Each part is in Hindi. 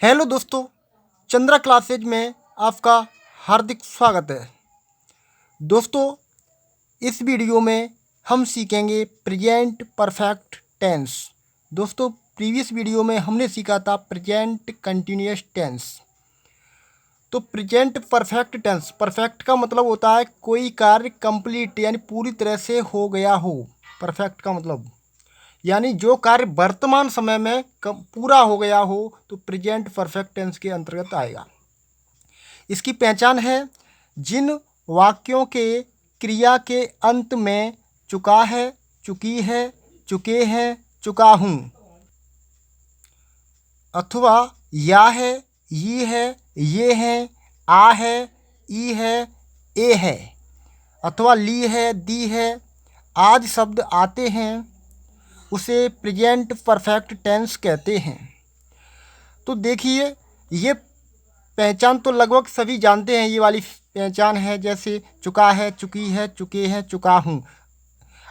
हेलो दोस्तों, चंद्रा क्लासेज में आपका हार्दिक स्वागत है। दोस्तों, इस वीडियो में हम सीखेंगे प्रेजेंट परफेक्ट टेंस। दोस्तों, प्रीवियस वीडियो में हमने सीखा था प्रेजेंट कंटिन्यूअस टेंस। तो प्रेजेंट परफेक्ट टेंस, परफेक्ट का मतलब होता है कोई कार्य कंप्लीट यानी पूरी तरह से हो गया हो। परफेक्ट का मतलब यानी जो कार्य वर्तमान समय में पूरा हो गया हो तो प्रेजेंट परफेक्ट टेंस के अंतर्गत आएगा। इसकी पहचान है जिन वाक्यों के क्रिया के अंत में चुका है, चुकी है, चुके हैं, चुका हूँ अथवा या है, ये है, ये हैं, आ है, ई है, ए है अथवा ली है, दी है आज शब्द आते हैं उसे प्रेजेंट परफेक्ट टेंस कहते हैं। तो देखिए, ये पहचान तो लगभग सभी जानते हैं। ये वाली पहचान है जैसे चुका है, चुकी है, चुके हैं, चुका हूँ।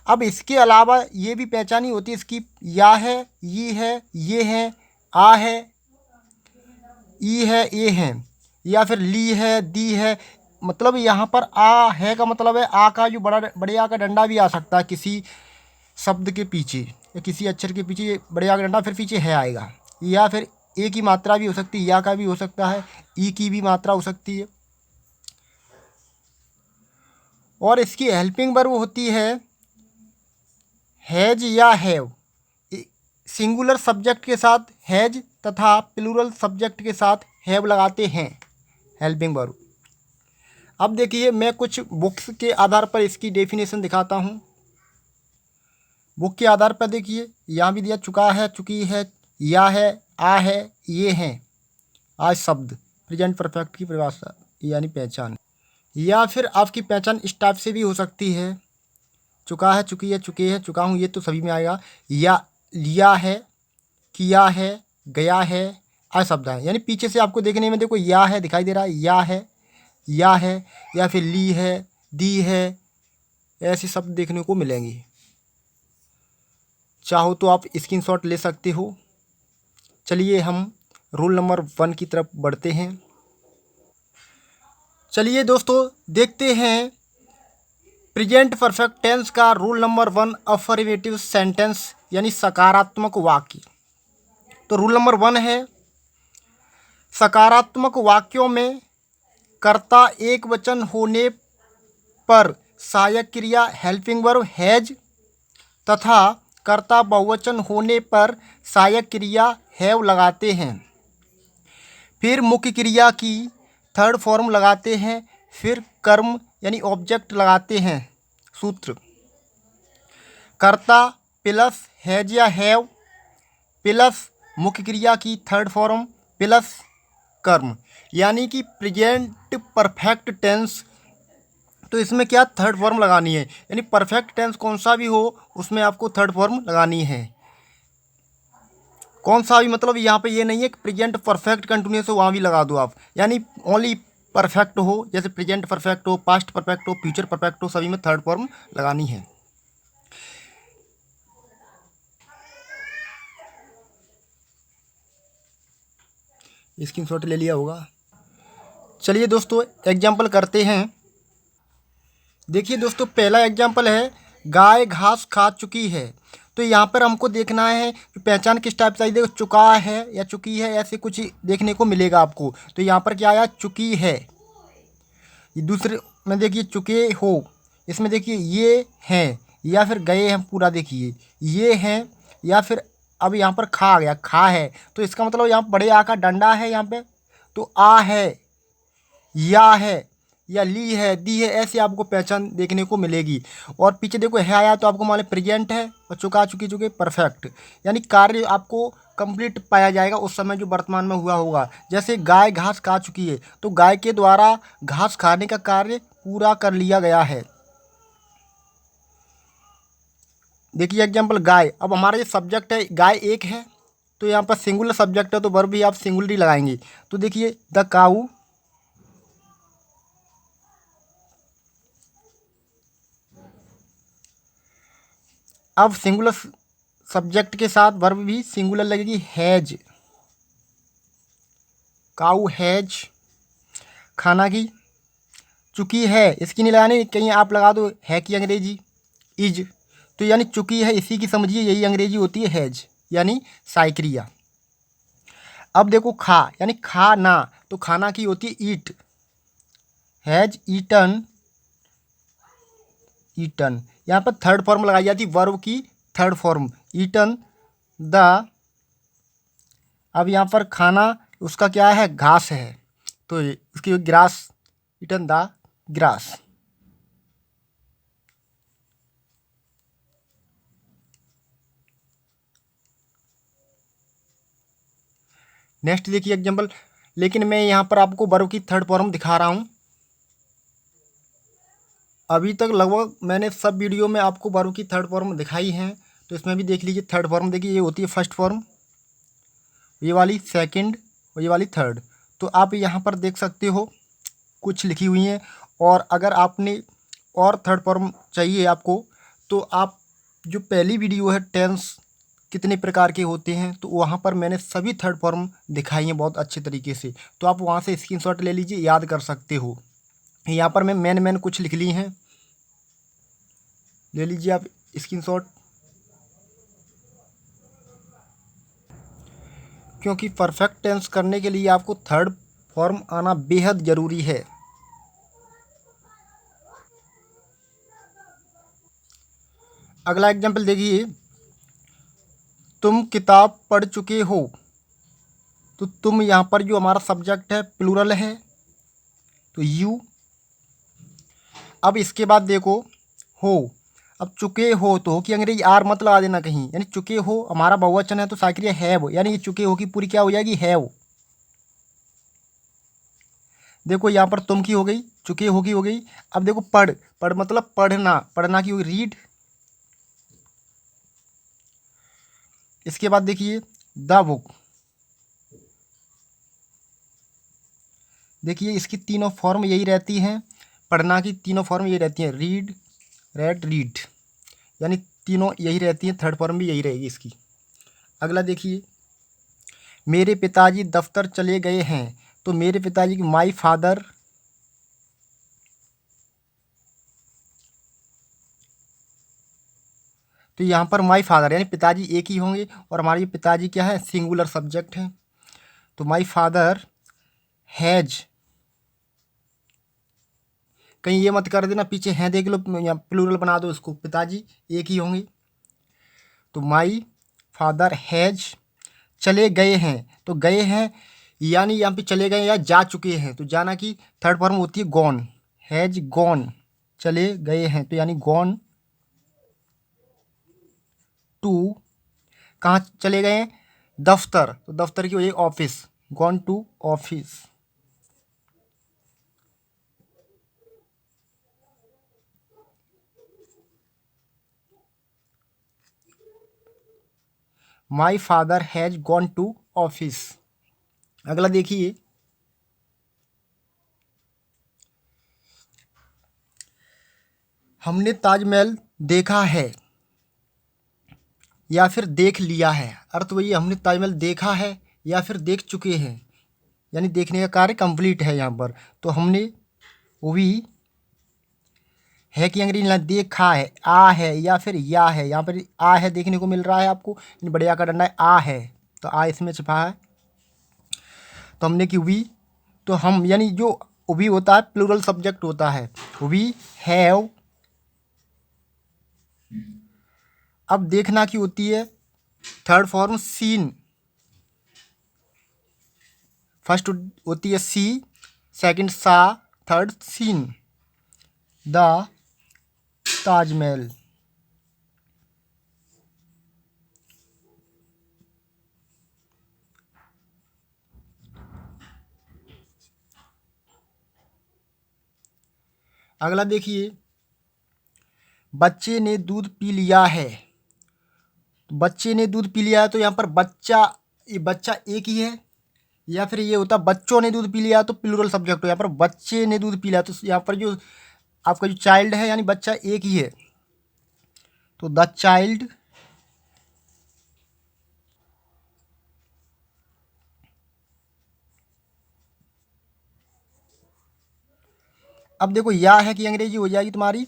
अब इसके अलावा ये भी पहचान ही होती है इसकी, या है, ये है, आ है, ई है, ए है, या फिर ली है, दी है। मतलब यहाँ पर आ है का मतलब है आ का जो बड़े आ का डंडा भी आ सकता है किसी शब्द के पीछे या किसी अक्षर के पीछे बड़े आ का डंडा, फिर पीछे है आएगा। या फिर ए की मात्रा भी हो सकती है, या का भी हो सकता है, ई की भी मात्रा हो सकती है। और इसकी हेल्पिंग वर्ब होती है हैज या हैव। सिंगुलर सब्जेक्ट के साथ हैज तथा प्लूरल सब्जेक्ट के साथ हैव लगाते हैं हेल्पिंग वर्ब। अब देखिए, मैं कुछ बुक्स के आधार पर इसकी डेफिनेशन दिखाता हूँ। बुक के आधार पर देखिए, यहाँ भी दिया चुका है, चुकी है, या है, आ है, ये हैं आज शब्द प्रेजेंट परफेक्ट की परिभाषा यानी पहचान। या फिर आपकी पहचान इस टाइप से भी हो सकती है, चुका है, चुकी है, चुके हैं, चुका हूँ, ये तो सभी में आएगा। या लिया है, किया है, गया है आज शब्द है। यानी पीछे से आपको देखने में देखो या है दिखाई दे रहा है, या है, या फिर ली है, दी है, ऐसे शब्द देखने को मिलेंगे। चाहो तो आप स्क्रीनशॉट ले सकते हो। चलिए हम रूल नंबर 1 की तरफ बढ़ते हैं। चलिए दोस्तों, देखते हैं प्रेजेंट परफेक्ट टेंस का रूल नंबर 1, अफर्मेटिव सेंटेंस यानी सकारात्मक वाक्य। तो रूल नंबर 1 है, सकारात्मक वाक्यों में कर्ता एक वचन होने पर सहायक क्रिया हेल्पिंग वर्ब हैज तथा कर्ता बहुवचन होने पर सहायक क्रिया हैव लगाते हैं। फिर मुख्य क्रिया की थर्ड फॉर्म लगाते हैं। फिर कर्म यानी ऑब्जेक्ट लगाते हैं। सूत्र कर्ता प्लस हैज या हैव प्लस मुख्य क्रिया की थर्ड फॉर्म प्लस कर्म, यानी कि प्रेजेंट परफेक्ट टेंस। तो इसमें क्या थर्ड फॉर्म लगानी है, यानी परफेक्ट टेंस कौन सा भी हो उसमें आपको थर्ड फॉर्म लगानी है। कौन सा भी मतलब यहाँ पे ये नहीं है कि प्रेजेंट परफेक्ट कंटिन्यूअस हो वहाँ भी लगा दो आप, यानी ओनली परफेक्ट हो, जैसे प्रेजेंट परफेक्ट हो, पास्ट परफेक्ट हो, फ्यूचर परफेक्ट हो, सभी में थर्ड फॉर्म लगानी है। स्क्रीनशॉट ले लिया होगा। चलिए दोस्तों, एग्जाम्पल करते हैं। देखिए दोस्तों, पहला एग्जाम्पल है गाय घास खा चुकी है। तो यहाँ पर हमको देखना है कि पहचान किस टाइप से आई। देखो, चुका है या चुकी है ऐसे कुछ देखने को मिलेगा आपको। तो यहाँ पर क्या आया, चुकी है। ये दूसरे में देखिए चुके हो, इसमें देखिए ये हैं या फिर गए हैं, पूरा देखिए ये हैं या फिर अब यहाँ पर खा आ गया, खा है। तो इसका मतलब यहाँ बड़े आ का डंडा है यहाँ पे, तो आ है, या है, या ली है, दी है, ऐसे आपको पहचान देखने को मिलेगी। और पीछे देखो है आया तो आपको मालूम प्रेजेंट है, और चुका चुकी चुके परफेक्ट, यानी कार्य आपको कंप्लीट पाया जाएगा उस समय जो वर्तमान में हुआ होगा। जैसे गाय घास खा चुकी है, तो गाय के द्वारा घास खाने का कार्य पूरा कर लिया गया है। देखिए एग्जाम्पल गाय, अब हमारा ये सब्जेक्ट है गाय एक है, तो यहाँ पर सिंगुलर सब्जेक्ट है तो वर्ब भी आप सिंगुलर ही लगाएंगे। तो देखिए द काऊ, अब सिंगुलर सब्जेक्ट के साथ वर्ब भी सिंगुलर लगेगी हैज। काऊ हैज, खाना की चुकी है, इसकी नहीं लगानी, कहीं आप लगा दो है की अंग्रेजी इज, तो यानी चुकी है, इसी की समझिए यही अंग्रेजी होती है हैज, यानी साइक्रिया। अब देखो खा यानी खाना, तो खाना की होती है ईट, हैज ईटन, ईटन। यहाँ पर थर्ड फॉर्म लगाई जाती है वर्ब की, थर्ड फॉर्म ईटन द। अब यहाँ पर खाना उसका क्या है, घास है, तो इसकी grass, eaten the grass. Next देखिए एग्जाम्पल, लेकिन मैं यहाँ पर आपको वर्ब की थर्ड फॉर्म दिखा रहा हूँ। अभी तक लगभग मैंने सब वीडियो में आपको वर्ब की थर्ड फॉर्म दिखाई है, तो इसमें भी देख लीजिए थर्ड फॉर्म। देखिए ये होती है फर्स्ट फॉर्म, ये वाली सेकंड और ये वाली थर्ड। तो आप यहाँ पर देख सकते हो कुछ लिखी हुई हैं, और अगर आपने और थर्ड फॉर्म चाहिए आपको, तो आप जो पहली वीडियो है टेंस कितने प्रकार के होते हैं, तो वहाँ पर मैंने सभी थर्ड फॉर्म दिखाई हैं बहुत अच्छे तरीके से, तो आप वहाँ से स्क्रीनशॉट ले लीजिए, याद कर सकते हो। यहाँ पर मैं मैन कुछ लिख ली हैं, ले लीजिए आप स्क्रीनशॉट, क्योंकि परफेक्ट टेंस करने के लिए आपको थर्ड फॉर्म आना बेहद ज़रूरी है। अगला एग्जाम्पल देखिए, तुम किताब पढ़ चुके हो, तो तुम यहाँ पर जो हमारा सब्जेक्ट है प्लूरल है, तो यू। अब इसके बाद देखो हो, अब चुके हो, तो हो की अंग्रेजी आर मत लगा देना कहीं, यानी चुके हो हमारा बहुवचन है तो साक्रिय हैव, यानी ये चुके हो की पूरी क्या हो जाएगी, हैव। देखो यहाँ पर तुम की हो गई, चुके हो की हो गई। अब देखो पढ़, पढ़ मतलब पढ़ना, पढ़ना की होगी रीड। इसके बाद देखिए द बुक, देखिए इसकी तीनों फॉर्म यही रहती हैं, पढ़ना की तीनों फॉर्म यही रहती हैं, रीड, रेड, रीड, यानी तीनों यही रहती हैं, थर्ड फॉर्म भी यही रहेगी इसकी। अगला देखिए, मेरे पिताजी दफ्तर चले गए हैं, तो मेरे पिताजी की माई फादर, तो यहाँ पर माई फादर यानी पिताजी एक ही होंगे, और हमारे पिताजी क्या है, सिंगुलर सब्जेक्ट है, तो माई फादर हैज, कहीं ये मत कर देना पीछे हैं देख लो, यहाँ प्लूरल बना दो इसको, पिताजी एक ही होंगे, तो माई फादर हैज, चले गए हैं, तो गए हैं यानी यहाँ पे चले गए या जा चुके हैं, तो जाना की थर्ड फॉर्म होती है गॉन, हैज गॉन, चले गए हैं तो यानी गॉन टू, कहाँ चले गए हैं, दफ्तर, तो दफ्तर की वजह office, gone to office. My father has gone to office. अगला देखिए, हमने ताजमहल देखा है या फिर देख लिया है, अर्थ वही है, हमने ताजमहल देखा है या फिर देख चुके हैं, यानी देखने का कार्य कंप्लीट है यहाँ पर, तो हमने वो भी है कि अंग्रेजी ना, देखा है, आ है या फिर या है, यहाँ पर आ है देखने को मिल रहा है आपको, बढ़िया का डंडा है, आ है, तो आ इसमें छुपा है, तो हमने की वी, तो हम यानी जो भी होता है प्लूरल सब्जेक्ट होता है, वी हैव। अब देखना की होती है थर्ड फॉर्म सीन, फर्स्ट होती है सी, सेकंड सा, थर्ड सीन, द ताजमहल। अगला देखिए, बच्चे ने दूध पी लिया है, तो बच्चे ने दूध पी लिया है, तो यहाँ पर बच्चा, ये बच्चा एक ही है, या फिर ये होता बच्चों ने दूध पी लिया तो प्लूरल सब्जेक्ट हो, यहाँ पर बच्चे ने दूध पी लिया, तो यहाँ पर जो आपका जो चाइल्ड है यानी बच्चा एक ही है, तो द चाइल्ड अब देखो या है कि अंग्रेजी हो जाएगी तुम्हारी,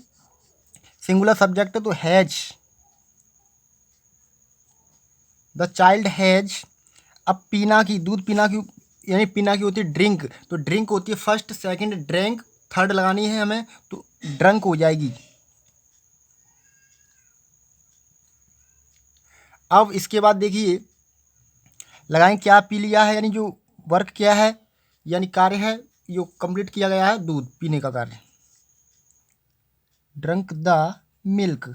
सिंगुलर सब्जेक्ट है तो हैज, द चाइल्ड हैज। अब पीना की, दूध पीना की, यानी पीना की होती है ड्रिंक, तो ड्रिंक होती है फर्स्ट, सेकंड ड्रिंक, थर्ड लगानी है हमें तो ड्रंक हो जाएगी। अब इसके बाद देखिए लगाएं क्या पी लिया है, यानी जो वर्क किया है यानी कार्य है जो कंप्लीट किया गया है, दूध पीने का कार्य, ड्रंक द मिल्क।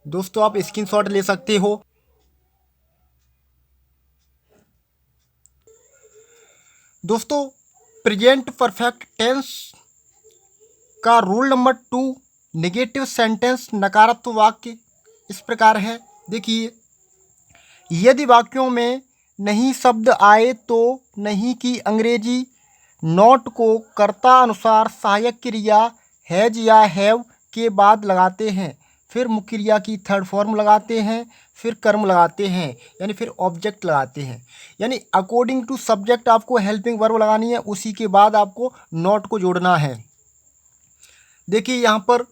दोस्तों आप स्क्रीनशॉट ले सकते हो। दोस्तों प्रेजेंट परफेक्ट टेंस का रूल नंबर 2, नेगेटिव सेंटेंस नकारात्मक वाक्य इस प्रकार है। देखिए, यदि वाक्यों में नहीं शब्द आए तो नहीं की अंग्रेजी नॉट को कर्ता अनुसार सहायक क्रिया हैज या हैव के बाद लगाते हैं, फिर मुख्य क्रिया की थर्ड फॉर्म लगाते हैं, फिर कर्म लगाते हैं, यानी फिर ऑब्जेक्ट लगाते हैं। यानी अकॉर्डिंग टू सब्जेक्ट आपको हेल्पिंग वर्ब लगानी है, उसी के बाद आपको नॉट को जोड़ना है। देखिए यहाँ पर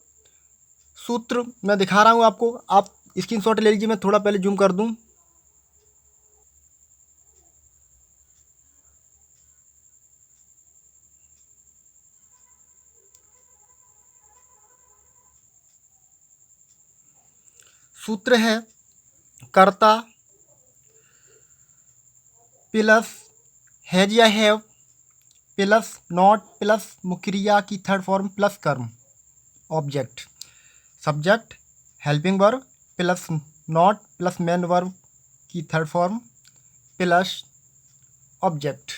सूत्र मैं दिखा रहा हूँ आपको, आप स्क्रीनशॉट ले लीजिए। मैं थोड़ा पहले जूम कर दूँ। सूत्र है कर्ता प्लस हैज या हैव प्लस नॉट प्लस मुख्य क्रिया की थर्ड फॉर्म प्लस कर्म object, subject helping verb plus not plus main verb की थर्ड फॉर्म प्लस ऑब्जेक्ट।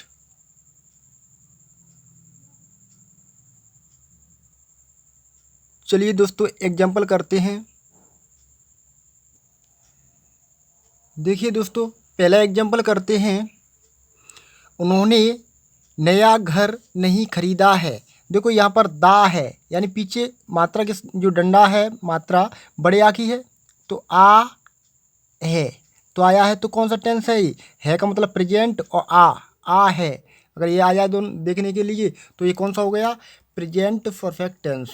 चलिए दोस्तों एग्जाम्पल करते हैं। देखिए दोस्तों पहला एग्जाम्पल करते हैं। उन्होंने नया घर नहीं खरीदा है। देखो यहाँ पर दा है, यानी पीछे मात्रा के जो डंडा है मात्रा बड़े आ की है तो आ है, तो आया है तो कौन सा टेंस है ये, है का मतलब प्रेजेंट और आ है। अगर ये आ जाए दोनों देखने के लिए तो ये कौन सा हो गया, प्रेजेंट परफेक्ट टेंस।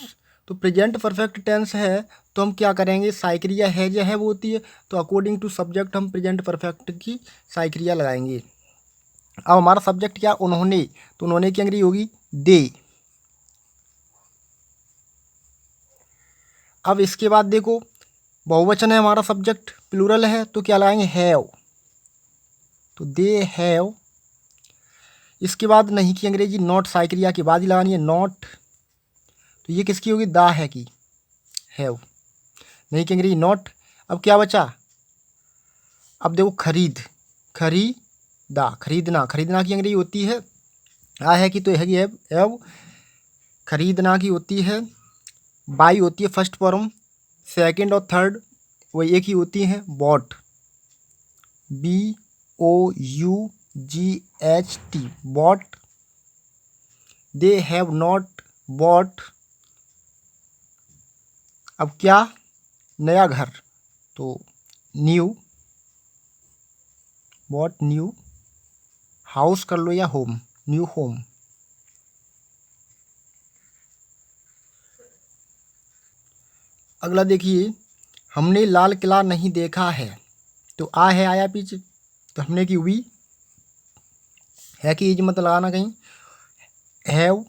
तो प्रेजेंट परफेक्ट टेंस है तो हम क्या करेंगे, साइक्रिया है जो है वो होती है, तो अकॉर्डिंग टू सब्जेक्ट हम प्रेजेंट परफेक्ट की साइक्रिया लगाएंगे। अब हमारा सब्जेक्ट क्या, उन्होंने, तो उन्होंने की अंग्रेजी होगी दे। अब इसके बाद देखो बहुवचन है हमारा सब्जेक्ट, प्लूरल है तो क्या लगाएंगे, हैव, तो दे हैव। इसके बाद नहीं की अंग्रेजी नॉट, साइक्रिया के बाद ही लगानी है नॉट, तो ये किसकी होगी, दा है की, हैव, नहीं की अंग्रेजी नॉट। अब क्या बचा, अब देखो खरीद, खरीदा, खरीदना, खरीदना की अंग्रेजी होती है आ है कि तो है हैव, खरीदना की होती है बाई होती है फर्स्ट फॉर्म, सेकंड और थर्ड वही एक ही होती हैं, bought, BOUGHT, bought. They have not bought. अब क्या, नया घर, तो न्यू, बॉट न्यू हाउस कर लो या होम, न्यू होम। अगला देखिए, हमने लाल किला नहीं देखा है, तो आ है आया पीछे, तो हमने की वी है कि ये मत लगाना कहीं, हैव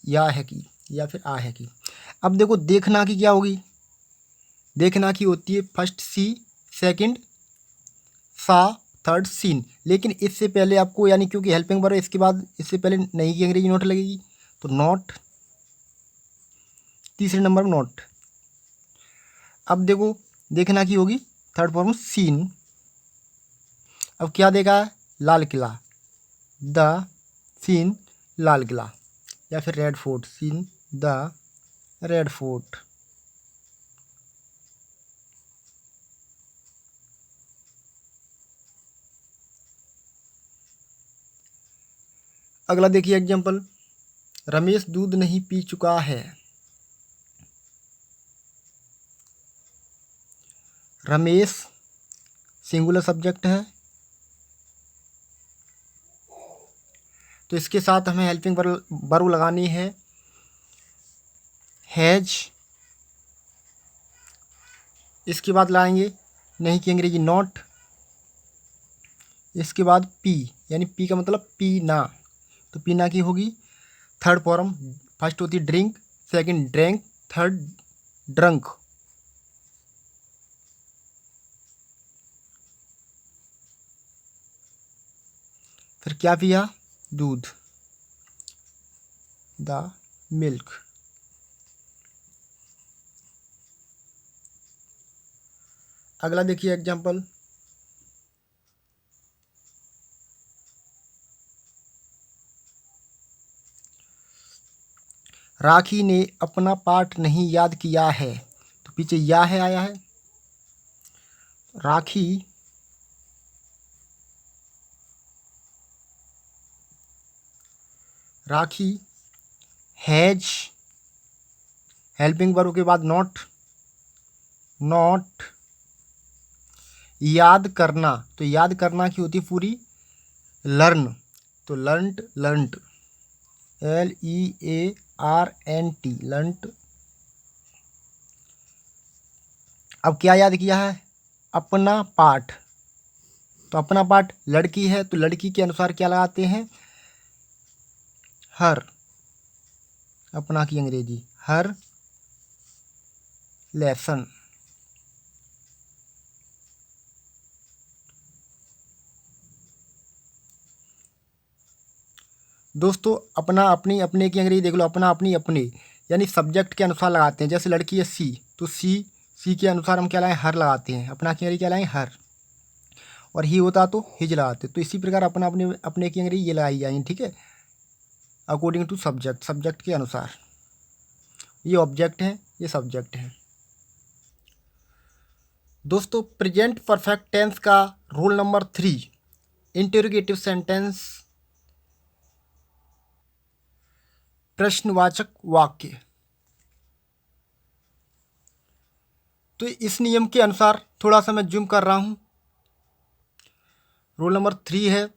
या है कि या फिर आ है कि। अब देखो देखना की क्या होगी, देखना की होती है फर्स्ट सी, सेकंड सा, थर्ड सीन, लेकिन इससे पहले आपको यानी क्योंकि हेल्पिंग वर्ब है इसके बाद इससे पहले नहीं की अंग्रेजी नोट लगेगी, तो नॉट, तीसरे नंबर में नॉट। अब देखो देखना की होगी थर्ड फॉर्म सीन। अब क्या देखा है, लाल किला, द सीन लाल किला, या फिर red fort, seen the red fort. अगला देखिए एग्जाम्पल, रमेश दूध नहीं पी चुका है। रमेश सिंगुलर सब्जेक्ट है, तो इसके साथ हमें हेल्पिंग वर्ब लगानी है हैज। इसके बाद लाएंगे नहीं की अंग्रेजी नॉट। इसके बाद पी, यानी पी का मतलब पीना, तो पीना की होगी थर्ड फॉर्म। फर्स्ट होती drink, second drank, third drunk. फिर क्या पिया, दूध, द मिल्क। अगला देखिए एग्जाम्पल, राखी ने अपना पाठ नहीं याद किया है, तो पीछे या है आया है। राखी हैज, हेल्पिंग वर्ब के बाद नॉट याद करना, तो याद करना की होती पूरी लर्न, तो लर्नट LEARNT लर्नट। अब क्या याद किया है, अपना पाठ, तो अपना पाठ लड़की है, तो लड़की के अनुसार क्या लगाते हैं, हर। अपना की अंग्रेजी हर लेसन। दोस्तों अपना अपनी अपने की अंग्रेजी देख लो, अपना अपनी अपने यानी सब्जेक्ट के अनुसार लगाते हैं। जैसे लड़की है सी, तो सी के अनुसार हम क्या लाएं, हर लगाते हैं। अपना की अंग्रेजी क्या लाएं, हर। और ही होता तो हिज लगाते। तो इसी प्रकार अपना अपने अपने की अंग्रेजी ये लगाई जाएंगी, ठीक है, अकॉर्डिंग टू सब्जेक्ट के अनुसार। ये ऑब्जेक्ट है, ये सब्जेक्ट है। दोस्तों प्रेजेंट परफेक्ट टेंस का रूल नंबर 3, इंटरोगेटिव सेंटेंस, प्रश्नवाचक वाक्य। तो इस नियम के अनुसार थोड़ा सा मैं जूम कर रहा हूं। रूल नंबर 3 है,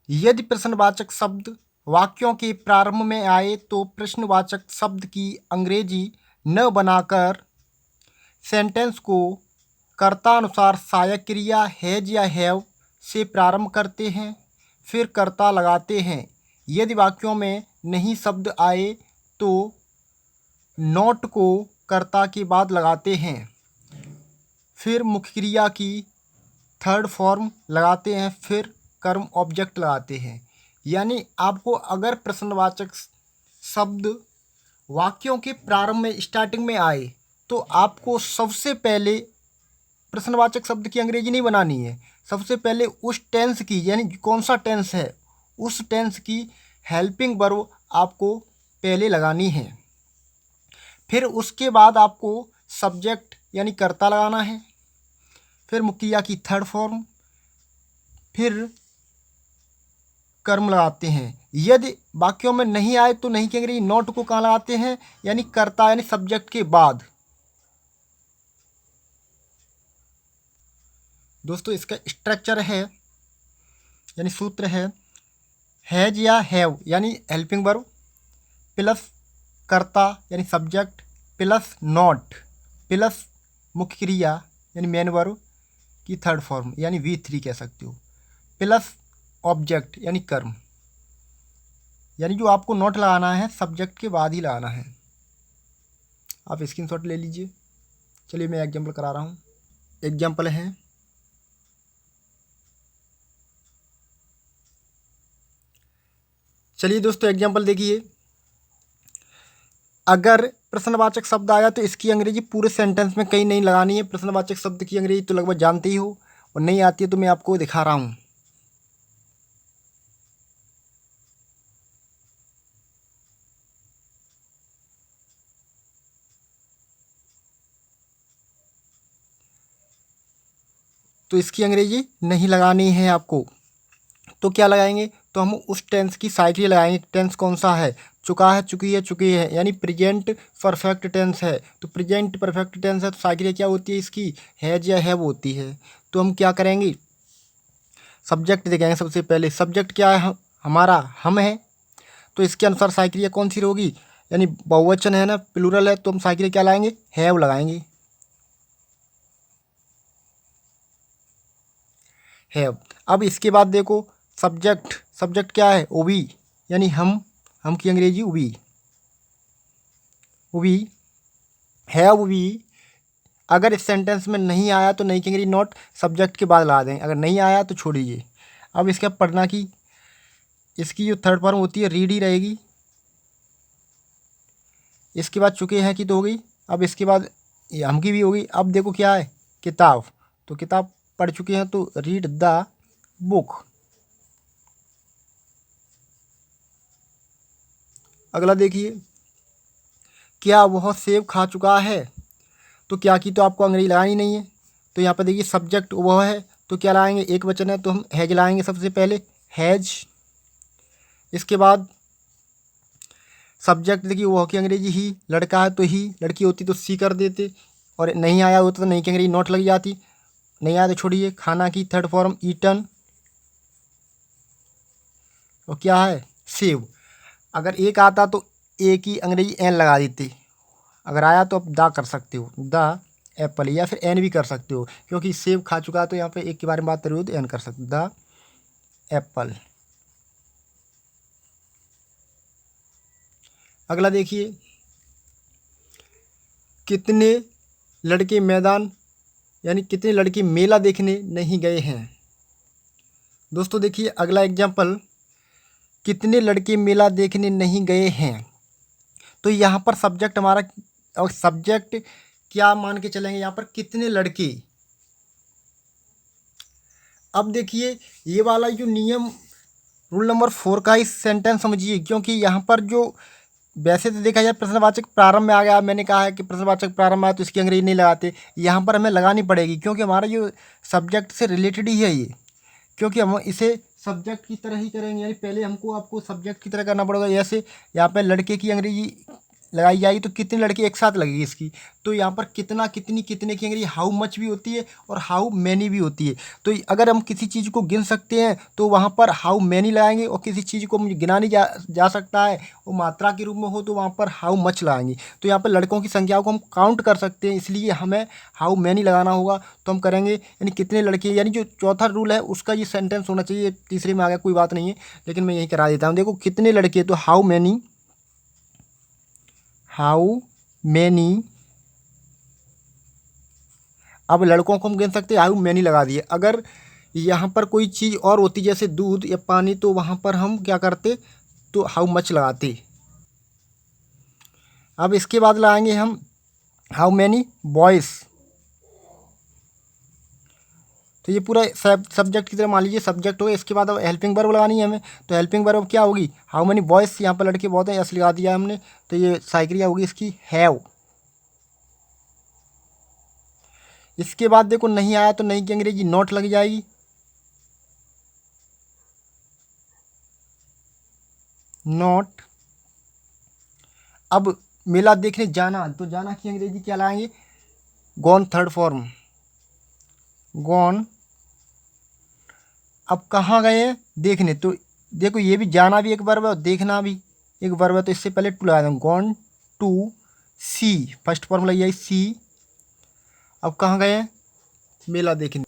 यदि प्रश्नवाचक शब्द वाक्यों के प्रारंभ में आए तो प्रश्नवाचक शब्द की अंग्रेजी न बनाकर सेंटेंस को कर्तानुसार सहायक क्रिया हैज या हैव से प्रारंभ करते हैं, फिर कर्ता लगाते हैं। यदि वाक्यों में नहीं शब्द आए तो नॉट को कर्ता के बाद लगाते हैं, फिर मुख्य क्रिया की थर्ड फॉर्म लगाते हैं, फिर कर्म ऑब्जेक्ट लगाते हैं। यानी आपको अगर प्रश्नवाचक शब्द वाक्यों के प्रारंभ में स्टार्टिंग में आए तो आपको सबसे पहले प्रश्नवाचक शब्द की अंग्रेजी नहीं बनानी है। सबसे पहले उस टेंस की, यानी कौन सा टेंस है, उस टेंस की हेल्पिंग वर्ब आपको पहले लगानी है। फिर उसके बाद आपको सब्जेक्ट यानी कर्ता लगाना है, फिर मुख्य क्रिया की थर्ड फॉर्म, फिर कर्म लगाते हैं। यदि वाक्यों में नहीं आए तो नहीं की अंग्रेजी नॉट को कहाँ लगाते हैं, यानी कर्ता यानी सब्जेक्ट के बाद। दोस्तों इसका स्ट्रक्चर है यानी सूत्र है, हैज या हैव यानी हेल्पिंग वर्ब प्लस कर्ता यानी सब्जेक्ट प्लस नॉट प्लस मुख्य क्रिया यानी मेन वर्ब की थर्ड फॉर्म यानी V3 कह सकते हो, प्लस ऑब्जेक्ट यानी कर्म। यानी जो आपको नॉट लगाना है सब्जेक्ट के बाद ही लगाना है। आप स्क्रीनशॉट ले लीजिए। चलिए मैं एग्जांपल करा रहा हूँ। एग्जांपल है, चलिए दोस्तों एग्जांपल देखिए। अगर प्रश्नवाचक शब्द आया तो इसकी अंग्रेजी पूरे सेंटेंस में कहीं नहीं लगानी है। प्रश्नवाचक शब्द की अंग्रेजी तो लगभग जानते ही हो, और नहीं आती है तो मैं आपको दिखा रहा हूँ। तो इसकी अंग्रेजी नहीं लगानी है आपको, तो क्या लगाएंगे, तो हम उस टेंस की साइकिल लगाएंगे। टेंस कौन सा है, चुका है, चुकी है, चुके हैं, यानी प्रेजेंट परफेक्ट टेंस है। तो प्रेजेंट परफेक्ट टेंस है तो सारी क्रिया क्या होती है इसकी, हैज या हैव होती है। तो हम क्या करेंगे, सब्जेक्ट देखेंगे। सबसे पहले सब्जेक्ट क्या है, हमारा हम है, तो इसके अनुसार सारी क्रिया कौन सी होगी, यानी बहुवचन है ना, प्लूरल है, तो हम सारी क्रिया क्या लाएंगे, हैव लगाएंगे, हैव। अब इसके बाद देखो सब्जेक्ट, सब्जेक्ट क्या है, वी, यानी हम की अंग्रेजी वी, वी हैव वी। अगर इस सेंटेंस में नहीं आया तो नहीं कहेंगे नॉट, सब्जेक्ट के बाद ला दें, अगर नहीं आया तो छोड़ दीजिए। अब इसके पढ़ना की, इसकी जो थर्ड फॉर्म होती है रीड ही रहेगी। इसके बाद चुके हैं की तो हो गई। अब इसके बाद ये हम की भी होगी। अब देखो क्या है, किताब, तो किताब पढ़ चुके हैं तो रीड द बुक। अगला देखिए, क्या वह सेब खा चुका है, तो क्या की तो आपको अंग्रेजी लगानी नहीं है। तो यहाँ पर देखिए सब्जेक्ट वह है, तो क्या लाएंगे, एक वचन है तो हम हैज लाएंगे सबसे पहले, हैज। इसके बाद सब्जेक्ट देखिए वह की अंग्रेजी ही, लड़का है तो ही, लड़की होती तो सी कर देते, और नहीं आया होता तो नहीं की अंग्रेजी नॉट लग जाती, नहीं आया तो छोड़िए। खाना की थर्ड फॉर्म ईटन, और क्या है, सेव। अगर एक आता तो ए की अंग्रेजी एन लगा देते, अगर आया तो आप दा कर सकते हो, द एप्पल, या फिर एन भी कर सकते हो, क्योंकि सेब खा चुका है तो यहाँ पे एक के बारे में बात कर रही हो तो एन कर सकते, द एप्पल। अगला देखिए, कितने लड़के मैदान, यानी कितने लड़के मेला देखने नहीं गए हैं। दोस्तों देखिए अगला एग्जाम्पल, कितने लड़के मेला देखने नहीं गए हैं। तो यहाँ पर सब्जेक्ट हमारा, और सब्जेक्ट क्या मान के चलेंगे यहाँ पर, कितने लड़के। अब देखिए ये वाला जो नियम रूल नंबर 4 का ही सेंटेंस समझिए, क्योंकि यहाँ पर जो वैसे तो देखा जाए प्रश्नवाचक प्रारंभ में आ गया, मैंने कहा है कि प्रश्नवाचक प्रारंभ में आया तो इसकी अंग्रेजी नहीं लगाते, यहाँ पर हमें लगानी पड़ेगी, क्योंकि हमारा जो सब्जेक्ट से रिलेटेड ही है ये, क्योंकि हम इसे सब्जेक्ट की तरह ही करेंगे, यानी पहले हमको आपको सब्जेक्ट की तरह करना पड़ेगा। जैसे यहाँ पर लड़के की अंग्रेजी लगाई जाएगी तो कितने लड़के एक साथ लगेगी इसकी, तो यहाँ पर कितना, कितनी, कितने की अंग्रेजी हाउ मच भी होती है और हाउ मैनी भी होती है। तो अगर हम किसी चीज़ को गिन सकते हैं तो वहाँ पर हाउ मैनी लगाएंगे, और किसी चीज़ को गिना नहीं जा सकता है, वो मात्रा के रूप में हो तो वहाँ पर हाउ मच लगाएंगे। तो यहाँ पर लड़कों की संख्याओं को हम काउंट कर सकते हैं, इसलिए हमें हाउ मैनी लगाना होगा। तो हम करेंगे यानी कितने लड़के, यानी जो चौथा रूल है उसका ये सेंटेंस होना चाहिए, तीसरे में आ गया कोई बात नहीं है, लेकिन मैं यही करा देता हूँ। देखो कितने लड़के, तो हाउ मैनी, हाउ मैनी। अब लड़कों को हम गिन सकते हैं, हाउ मैनी लगा दिए। अगर यहाँ पर कोई चीज़ और होती जैसे दूध या पानी, तो वहाँ पर हम क्या करते, तो हाउ मच लगाते। अब इसके बाद लाएंगे हम हाउ मैनी बॉयज़। तो ये पूरा सब्जेक्ट की तरह मान लीजिए सब्जेक्ट हो गया। इसके बाद अब हेल्पिंग वर्ब लगानी है हमें, तो हेल्पिंग वर्ब क्या होगी, हाउ मैनी बॉयज़, यहाँ पर लड़के बहुत हैं, यस लगा दिया हमने, तो ये साइक्रिया होगी इसकी हैव। इसके बाद देखो नहीं आया तो नहीं की अंग्रेजी नॉट लग जाएगी, नॉट। अब मेला देखने जाना, तो जाना की अंग्रेजी क्या लाएंगे, गॉन थर्ड फॉर्म, गॉन। अब कहाँ गए हैं, देखने, तो देखो ये भी जाना भी एक वर्ब है और देखना भी एक वर्ब है, तो इससे पहले टू लगा दें, gone to see, first form लग जाए सी। अब कहाँ गए हैं, मेला देखने।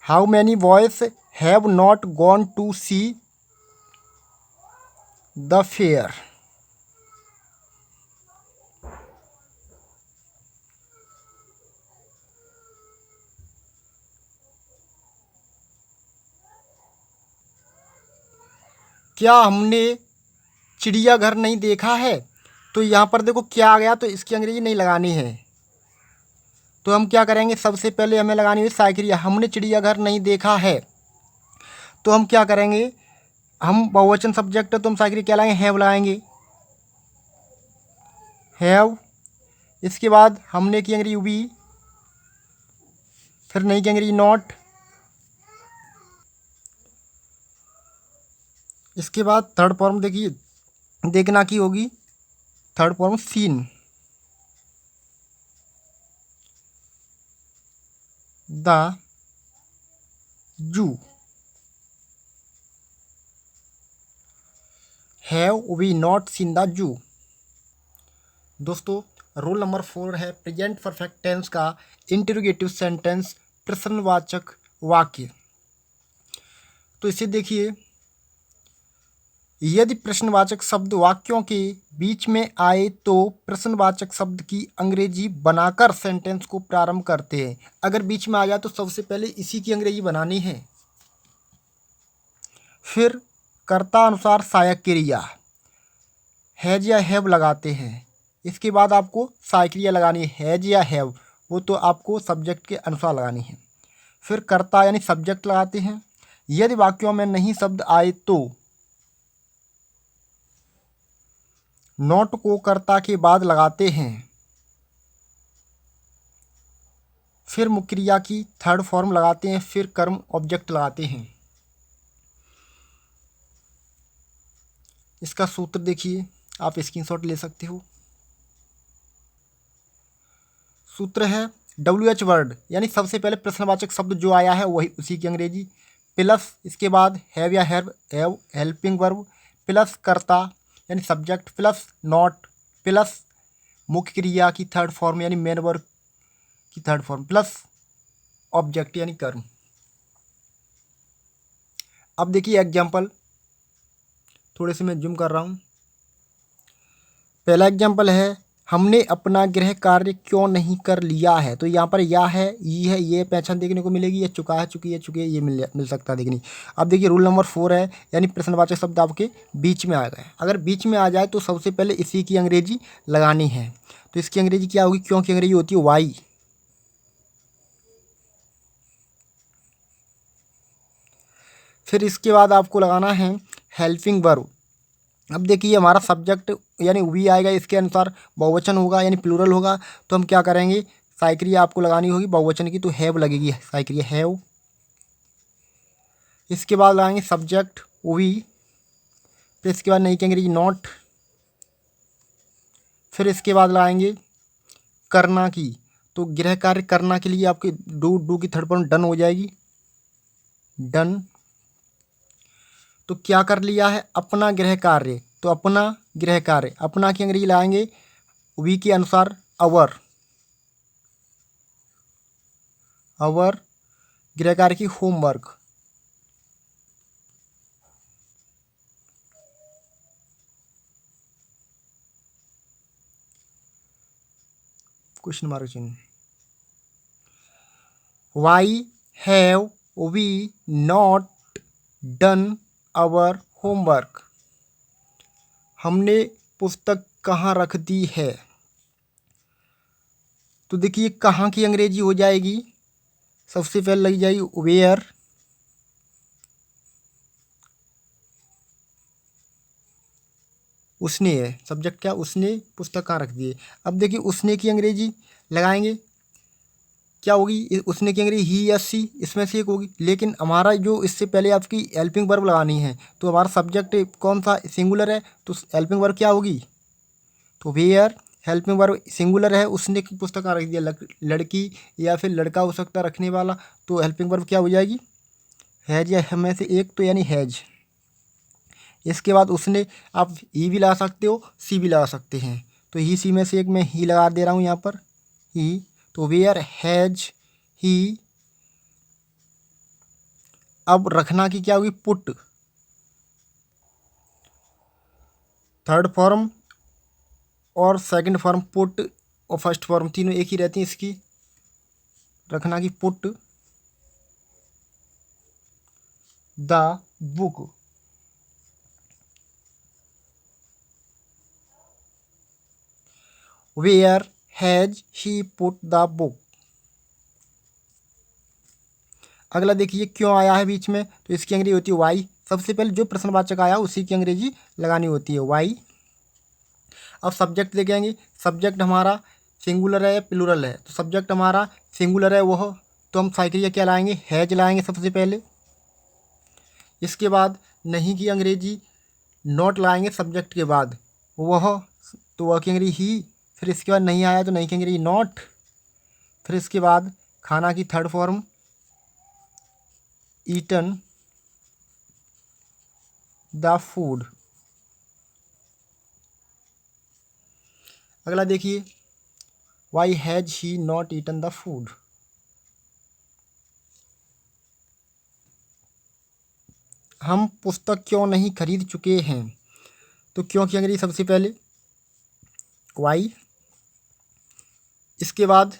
How many boys have not gone to see the fair. क्या हमने चिड़ियाघर नहीं देखा है, तो यहाँ पर देखो क्या आ गया, तो इसकी अंग्रेजी नहीं लगानी है, तो हम क्या करेंगे, सबसे पहले हमें लगानी हुई साइक्रिया, हमने चिड़ियाघर नहीं देखा है, तो हम क्या करेंगे, हम बहुवचन सब्जेक्ट है तो हम साइक्रिया क्या लाएंगे, हैव लाएंगे, हैव। इसके बाद हमने की अंग्रेजी बी, फिर नहीं की अंग्रेजी नॉट। इसके बाद थर्ड फॉर्म देखिए देखना की होगी। Third form seen, the zoo, have we not seen the zoo. दोस्तों रोल नंबर 4 है प्रेजेंट परफेक्ट टेंस का इंटरोगेटिव सेंटेंस, प्रश्नवाचक वाक्य। तो इसे देखिए, यदि प्रश्नवाचक शब्द वाक्यों के बीच में आए तो प्रश्नवाचक शब्द की अंग्रेजी बनाकर सेंटेंस को प्रारंभ करते हैं। अगर बीच में आ जाए तो सबसे पहले इसी की अंग्रेजी बनानी है। फिर कर्ता अनुसार सहायक क्रिया हैज या हैव लगाते हैं। इसके बाद आपको सहायक क्रिया लगानी है, हैज या हैव, वो तो आपको सब्जेक्ट के अनुसार लगानी है। फिर कर्ता यानी सब्जेक्ट लगाते हैं। यदि वाक्यों में नहीं शब्द आए तो नॉट को कर्ता के बाद लगाते हैं। फिर मुख्य क्रिया की थर्ड फॉर्म लगाते हैं। फिर कर्म ऑब्जेक्ट लगाते हैं। इसका सूत्र देखिए, आप स्क्रीनशॉट ले सकते हो। सूत्र है WH वर्ड, यानी सबसे पहले प्रश्नवाचक शब्द जो आया है वही उसी की अंग्रेजी, प्लस इसके बाद हैव या हैव हेल्पिंग वर्ब, प्लस कर्ता यानी सब्जेक्ट, प्लस नॉट, प्लस मुख्य क्रिया की थर्ड फॉर्म यानी मेन वर्ब की थर्ड फॉर्म, प्लस ऑब्जेक्ट यानी कर्म। अब देखिए एग्जाम्पल, थोड़े से मैं जूम कर रहा हूँ। पहला एग्जाम्पल है, हमने अपना गृह कार्य क्यों नहीं कर लिया है। तो यहाँ पर या है, ये पहचान देखने को मिलेगी, ये चुका है, चुकी है, चुके, ये मिल सकता है देखनी। अब देखिए रूल नंबर 4 है, यानी प्रश्नवाचक शब्द आपके बीच में आ गए। अगर बीच में आ जाए तो सबसे पहले इसी की अंग्रेजी लगानी है। तो इसकी अंग्रेजी क्या होगी, क्यों की अंग्रेजी होती है वाई। फिर इसके बाद आपको लगाना है हेल्पिंग वर्ब। अब देखिए हमारा सब्जेक्ट यानी वी आएगा, इसके अनुसार बहुवचन होगा यानी प्लूरल होगा। तो हम क्या करेंगे, सहायक क्रिया आपको लगानी होगी बहुवचन की, तो हैव लगेगी, सहायक क्रिया हैव। इसके बाद लगाएंगे सब्जेक्ट वी, फिर इसके बाद नहीं की अंग्रेजी नॉट। फिर इसके बाद लगाएंगे करना की, तो गृह कार्य करना के लिए आपकी डू की थर्ड फॉर्म डन हो जाएगी, डन। तो क्या कर लिया है, अपना गृह कार्य, तो अपना गृह कार्य, अपना की अंग्रेजी लाएंगे वी के अनुसार अवर, अवर गृह कार्य की होमवर्क। क्वेश्चन मार्क चिन्ह, why have we not done our homework. हमने पुस्तक कहाँ रख दी है। तो देखिए कहाँ की अंग्रेजी हो जाएगी, सबसे पहले लगी जाएगी वेयर, उसने है सब्जेक्ट, क्या उसने पुस्तक कहाँ रख दी है। अब देखिए उसने की अंग्रेजी लगाएंगे, क्या होगी उसने की अंग्रेजी ही या सी, इसमें से एक होगी। लेकिन हमारा जो इससे पहले आपकी हेल्पिंग वर्ब लगानी है, तो हमारा सब्जेक्ट कौन सा सिंगुलर है, तो हेल्पिंग वर्ब क्या होगी, तो वेयर हेल्पिंग वर्ब सिंगुलर है, उसने की पुस्तक कहाँ रख दिया, लड़की या फिर लड़का हो सकता है रखने वाला, तो हेल्पिंग वर्ब क्या हो जाएगी, हैज या में से एक, तो यानी हैज। इसके बाद उसने आप ही भी लगा सकते हो, सी भी लगा सकते हैं, तो ही सी में से एक मैं ही लगा दे रहा हूँ यहाँ पर, ही। तो वेयर हैज ही। अब रखना की क्या होगी, पुट, थर्ड फॉर्म और सेकंड फॉर्म पुट और फर्स्ट फॉर्म तीनों एक ही रहती हैं इसकी, रखना की put the book. Where has he put the book. अगला देखिए क्यों आया है बीच में, तो इसकी अंग्रेजी होती है वाई। सबसे पहले जो प्रश्नवाचक आया उसी की अंग्रेजी लगानी होती है वाई। अब सब्जेक्ट देखेंगे, सब्जेक्ट हमारा सिंगुलर है या प्लूरल है, तो सब्जेक्ट हमारा सिंगुलर है वह, तो हम साइक्रिया क्या लाएंगे, हैज लाएंगे सबसे पहले। इसके बाद नहीं की अंग्रेजी नॉट लगाएंगे सब्जेक्ट के बाद, वह, तो वह कहेंगे ही। फिर इसके बाद नहीं आया तो नहीं कहेंगे नॉट। फिर इसके बाद खाना की third form eaten the food. अगला देखिए, why has he not eaten the food. हम पुस्तक क्यों नहीं खरीद चुके हैं, तो क्यों की अंग्रेजी सबसे पहले वाई। इसके बाद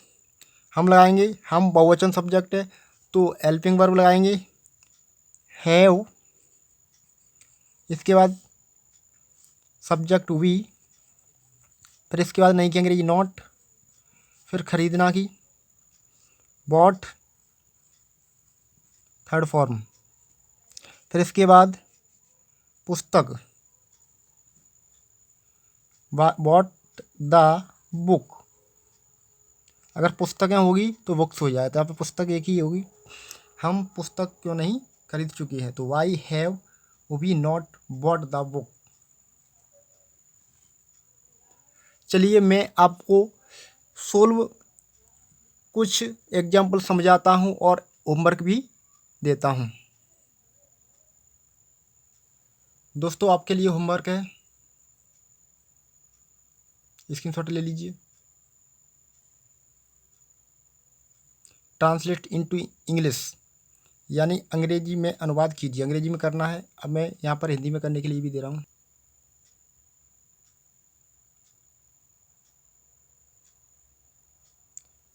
हम लगाएंगे, हम बहुवचन सब्जेक्ट है तो हेल्पिंग वर्ब लगाएंगे हैव। इसके बाद सब्जेक्ट वी। फिर इसके बाद नहीं की अंग्रेजी नॉट। फिर खरीदना की बॉट थर्ड फॉर्म। फिर इसके बाद पुस्तक बॉट द बुक। अगर पुस्तकें होगी तो बुक्स हो जाए, तो यहाँ पे पुस्तक एक ही होगी। हम पुस्तक क्यों नहीं खरीद चुके हैं, तो why have we not bought the book. चलिए मैं आपको सोल्व कुछ एग्जाम्पल समझाता हूँ और होमवर्क भी देता हूँ। दोस्तों आपके लिए होमवर्क है, स्क्रीनशॉट ले लीजिए। ट्रांसलेट इनटू इंग्लिश, यानी अंग्रेजी में अनुवाद कीजिए। अंग्रेजी में करना है, अब मैं यहाँ पर हिंदी में करने के लिए भी दे रहा हूँ।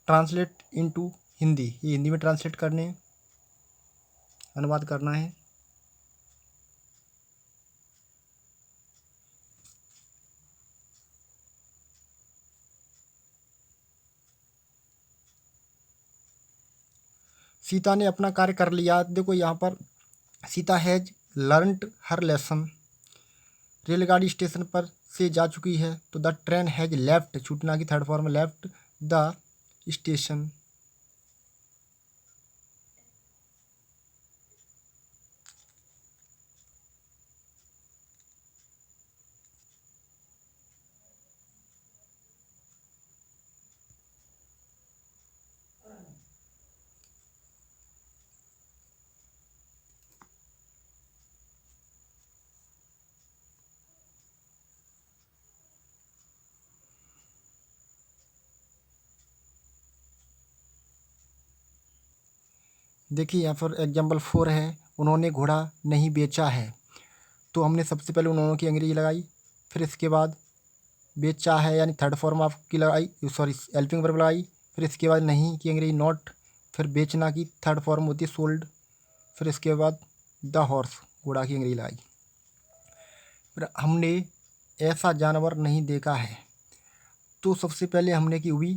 ट्रांसलेट इनटू हिंदी, ये हिंदी में ट्रांसलेट करने हैं, अनुवाद करना है। सीता ने अपना कार्य कर लिया। देखो यहाँ पर Sita has learned her lesson. रेलगाड़ी स्टेशन पर से जा चुकी है, तो द ट्रेन हैज लेफ्ट, छूटना की third form left the station. देखिए यहाँ पर एग्जाम्पल 4 है, उन्होंने घोड़ा नहीं बेचा है। तो हमने सबसे पहले उन्होंने की अंग्रेजी लगाई, फिर इसके बाद बेचा है यानी थर्ड फॉर्म आपकी लगाई, सॉरी हेल्पिंग वर्ब लगाई। फिर इसके बाद नहीं की अंग्रेजी नॉट। फिर बेचना की थर्ड फॉर्म होती है सोल्ड। फिर इसके बाद द हॉर्स, घोड़ा की अंग्रेजी लगाई। फिर हमने ऐसा जानवर नहीं देखा है, तो सबसे पहले हमने की वी,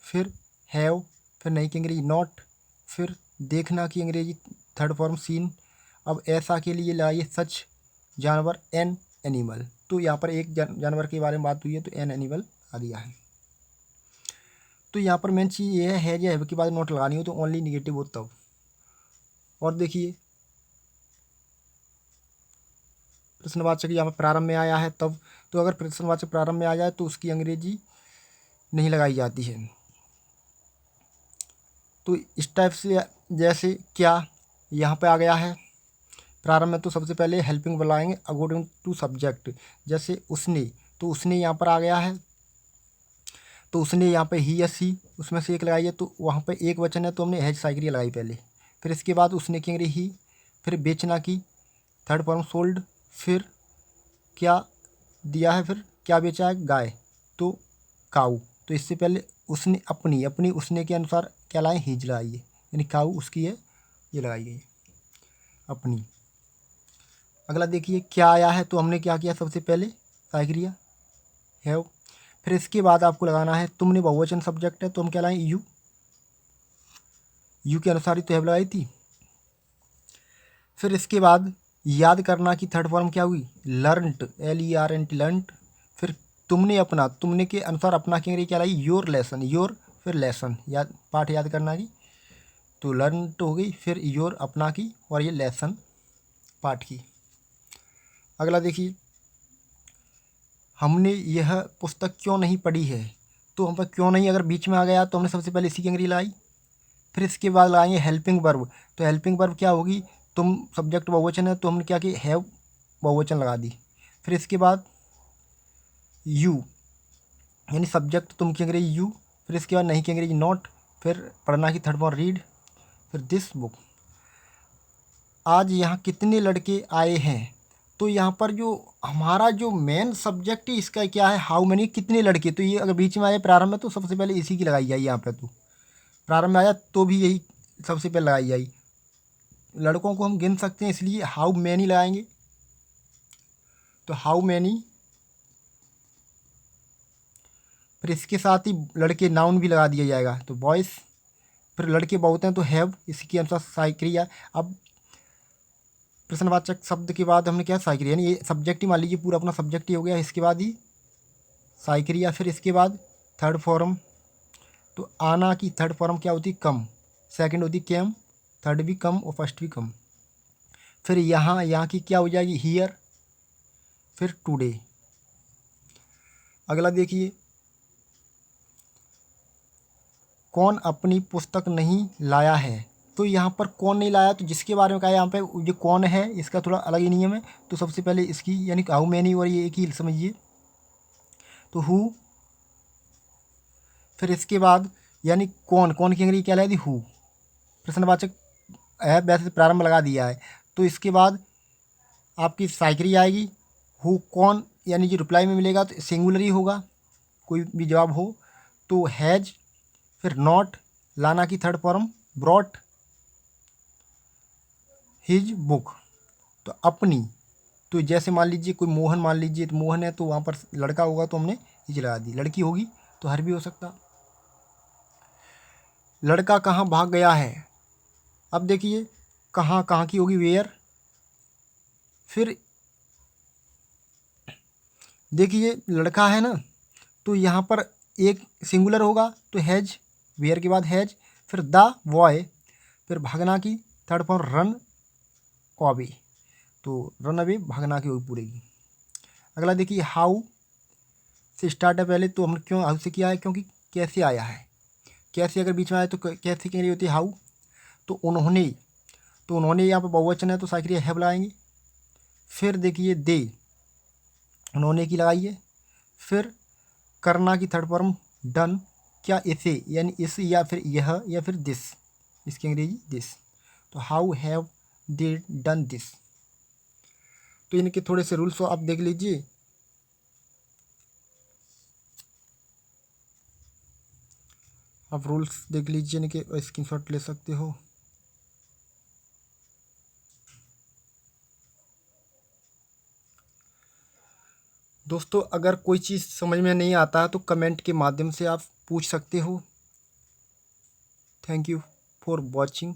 फिर हैव, फिर नहीं की अंग्रेजी नॉट, फिर देखना की अंग्रेजी थर्ड फॉर्म सीन। अब ऐसा के लिए लाइए सच, जानवर एन एनिमल। तो यहाँ पर एक जानवर के बारे में बात हुई है तो एन एनिमल आ दिया है। तो यहाँ पर मेन चीज़ ये है या हैव के बाद नोट लगानी हो तो ओनली निगेटिव हो तब। और देखिए प्रश्नवाचक यहाँ पर प्रारंभ में आया है तब, तो अगर प्रश्नवाचक प्रारंभ में आ जाए तो उसकी अंग्रेजी नहीं लगाई जाती है। तो इस टाइप से जैसे क्या यहाँ पे आ गया है प्रारंभ में, तो सबसे पहले हेल्पिंग बुलाएंगे अकॉर्डिंग टू सब्जेक्ट। जैसे उसने, तो उसने यहाँ पर आ गया है, तो उसने यहाँ पे ही या सी उसमें से एक लगाई है, तो वहाँ पे एक वचन है तो हमने हैज साइक्रिया लगाई पहले। फिर इसके बाद उसने की अंग्रेजी ही, फिर बेचना की थर्ड फॉर्म सोल्ड। फिर क्या दिया है, फिर क्या बेचा है गाय, तो काऊ। तो इससे पहले उसने अपनी, अपनी उसने के अनुसार क्या लाए हीज लगाई है, यानी काऊ उसकी है, ये लगाई गई अपनी। अगला देखिए क्या आया है, तो हमने क्या किया सबसे पहले साइक्रिया हैव। फिर इसके बाद आपको लगाना है, तुमने बहुवचन सब्जेक्ट है तो हम क्या लाएं यू, यू के अनुसार ही तो हैव लगाई थी। फिर इसके बाद याद करना की थर्ड फॉर्म क्या हुई लर्नट, LERNT लर्नट। फिर तुमने अपना, तुमने के अनुसार अपना की अंग्रेजी क्या लाई योर लेसन, योर फिर लेसन, याद पाठ याद करना की, तो लर्न तो हो गई, फिर योर अपना की, और ये लेसन पाठ की। अगला देखिए हमने यह पुस्तक क्यों नहीं पढ़ी है। तो हम पर क्यों नहीं अगर बीच में आ गया तो हमने सबसे पहले इसी की अंग्रेजी लगाई। फिर इसके बाद लगाएंगे हेल्पिंग वर्ब। तो हेल्पिंग वर्ब क्या होगी, तुम सब्जेक्ट बहुवचन है तो हमने क्या कि हैव बहुवचन लगा दी। फिर इसके बाद यू यानी सब्जेक्ट तुम की अंग्रेजी यू। फिर इसके बाद नहीं की अंग्रेजी नॉट। फिर पढ़ना की थर्ड फॉर्म रीड। फिर दिस बुक। आज यहाँ कितने लड़के आए हैं। तो यहाँ पर जो हमारा जो मेन सब्जेक्ट है इसका क्या है, हाउ मैनी, कितने लड़के। तो ये अगर बीच में आए प्रारंभ में तो सबसे पहले इसी की लगाई जाए। यहाँ पे तो प्रारंभ में आया तो भी यही सबसे पहले लगाई जाए। लड़कों को हम गिन सकते हैं इसलिए हाउ मैनी लगाएंगे। तो हाउ मैनी। फिर इसके साथ ही लड़के नाउन भी लगा दिया जाएगा तो बॉयज़। फिर लड़के बहुत हैं तो हैव, इसके अनुसार सहायक क्रिया। अब प्रश्नवाचक शब्द के बाद हमने क्या सहायक क्रिया, यानी ये सब्जेक्ट ही मान लीजिए पूरा अपना सब्जेक्ट ही हो गया, इसके बाद ही सहायक क्रिया। फिर इसके बाद थर्ड फॉर्म। तो आना की थर्ड फॉर्म क्या होती, कम। सेकंड होती केम, थर्ड भी कम और फर्स्ट भी कम। फिर यहाँ की क्या हो जाएगी, हियर। फिर टुडे। अगला देखिए, कौन अपनी पुस्तक नहीं लाया है। तो यहाँ पर कौन नहीं लाया, तो जिसके बारे में कहा है यहाँ पे ये कौन है, इसका थोड़ा अलग ही नियम है। तो सबसे पहले इसकी यानी हाउ मैनी, और ये एक ही समझिए तो हु। फिर इसके बाद यानी कौन, कौन की अंग्रेजी क्या लगाई थी, हु। प्रश्नवाचक है वैसे तो प्रारंभ लगा दिया है। तो इसके बाद आपकी साइक्री आएगी, हु कौन, यानी जो रिप्लाई में मिलेगा तो सिंगुलर ही होगा कोई भी जवाब हो। तो हैज़। फिर नॉट, लाना की third form brought his book. तो अपनी, तो जैसे मान लीजिए कोई मोहन मान लीजिए, तो मोहन है तो वहाँ पर लड़का होगा तो हमने हिज लगा दी। लड़की होगी तो हर भी हो सकता। लड़का कहाँ भाग गया है। अब देखिए कहाँ, कहाँ की होगी, वेयर। फिर देखिए लड़का है ना, तो यहाँ पर एक सिंगुलर होगा तो हैज, वेयर के बाद हैज। फिर द बॉय। फिर भागना की थर्ड फॉर्म रन अवे। तो रन अवे भागना की होगी पूरे की। अगला देखिए हाउ से स्टार्ट है पहले, तो हमने क्यों हाउ से किया है, क्योंकि कैसे आया है। कैसे अगर बीच में आए तो कैसे की होती है, हाउ। तो उन्होंने, तो उन्होंने यहाँ पर बहुवचन है तो साइक्रिया हैव लगाएंगे। फिर देखिए दे, उन्होंने की लगाइए। फिर करना की थर्ड फॉर्म डन, क्या इसे, यानी इस, या फिर यह, या फिर दिस, इसकी अंग्रेजी दिस। तो how have they done this. तो इनके थोड़े से रूल्स आप देख लीजिए। आप रूल्स देख लीजिए, इनके स्क्रीनशॉट ले सकते हो। दोस्तों अगर कोई चीज़ समझ में नहीं आता है तो कमेंट के माध्यम से आप पूछ सकते हो। Thank you for watching.